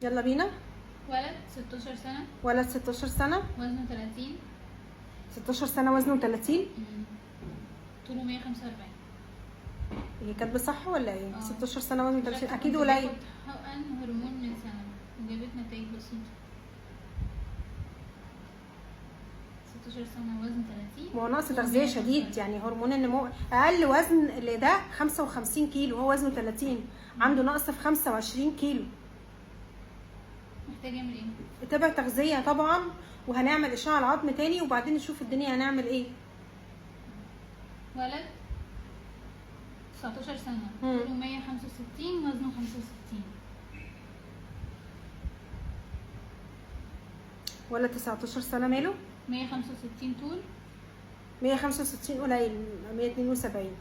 يلا بينا. ولد 16 سنة، ولد 16 سنة، وزنه 30، 16 سنة وزنه 30. طوله 145. هي كاتبة صح ولا ايه؟ 16 سنة وزنه 30 اكيد كنت قليل. باخد حقن هرمون من سنة وجابت نتائج بسيطة. 16 سنة وزن 30. ما هو نقص تغذية شديد، يعني هرمون النمو. اقل وزن لده 55 كيلو، هو وزنه 30، عنده نقص في 25 كيلو. محتاج يعمل ايه؟ اتابع تغذية طبعا، وهنعمل اشعة العظم تاني وبعدين نشوف الدنيا هنعمل ايه. ولد 19 سنة، طوله 165، وزنه 65. ولا 19 سنة ماله؟ 165 طول، 165 قليل، 172.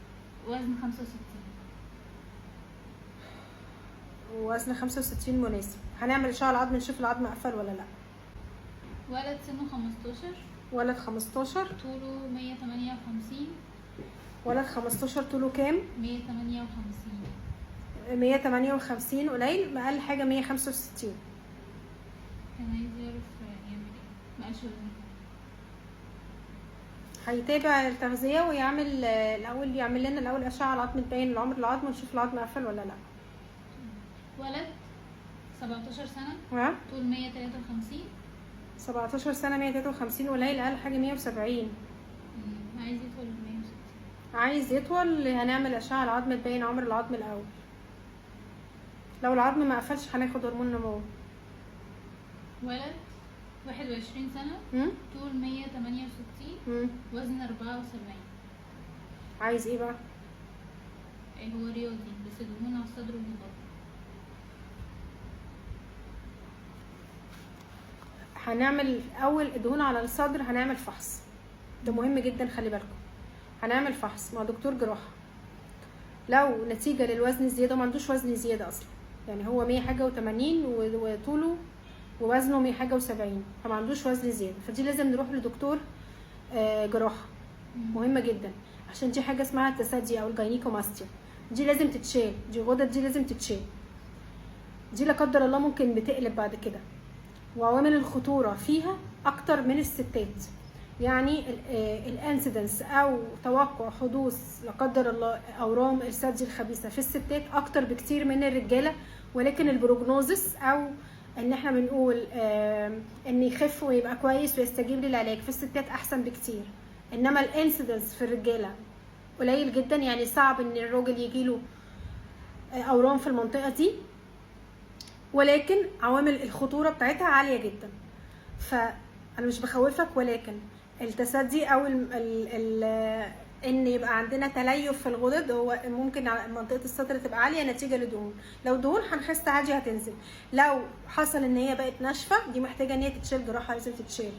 وزن 65. وزن 65 مناسب. هنعمل اشعة العظم نشوف العظم قفل ولا لا. ولد سنه 15، ولد 15، طوله 158. ولد 15 طوله كام؟ 158. 158 قليل، اقل حاجة 165. كان عايز يعرف يعمل ايه، مقالش وزنه. هيتابع التغذية ويعمل الأول، يعمل لنا الأول أشعة العظم تبين العمر العظم ونشوف العظم قفل ولا لأ. ولد 17 سنة، ها؟ طول 153. 17 سنة 153 قليل، أقل حاجة 170. عايز يدخل 160. عايز يطول، هنعمل أشعة العظم تبين عمر العظم الأول. لو العظم ما قفلش هناخد هرمون نمو. ولد 21 سنة، طول 168، وزن 74. عايز ايه بقى؟ هو رياضي بس دهون على الصدر والبطن. هنعمل أول دهون على الصدر، هنعمل فحص، ده مهم جدا، خلي بالكم. هنعمل فحص مع دكتور جراحة. لو نتيجة للوزن زيادة، ما عندوش وزن زيادة أصلا، يعني هو 100 حاجة و80 وطوله ووزنه 100 حاجة و70، فما عندوش وزن زيادة، فدي لازم نروح لدكتور جراحة. مهمة جدا، عشان دي حاجة اسمها التسدي أو الجاينيكوماستيا، دي لازم تتشال، دي غدد دي لازم تتشال، دي لا قدر الله ممكن بتقلب بعد كده، وعوامل الخطورة فيها أكتر من الستات. يعني الانسيدنس أو توقع حدوث لا قدر الله أورام الثدي الخبيثة في الستات أكتر بكتير من الرجالة، ولكن البروجنوزس أو ان احنا بنقول ان يخف ويبقى كويس ويستجيب للعلاج في الستات احسن بكتير. انما الانسيدنس في الرجاله قليل جدا، يعني صعب ان الراجل يجيله اورام في المنطقه دي، ولكن عوامل الخطوره بتاعتها عاليه جدا. فانا مش بخوفك، ولكن التسدي او ان يبقى عندنا تليف في الغدد، هو ممكن منطقه الصدر تبقى عاليه نتيجه لدهون. لو دهون هنخس عادي هتنزل، لو حصل ان هي بقت ناشفه دي محتاجه ان هي تتشال جراحه، لازم تتشال.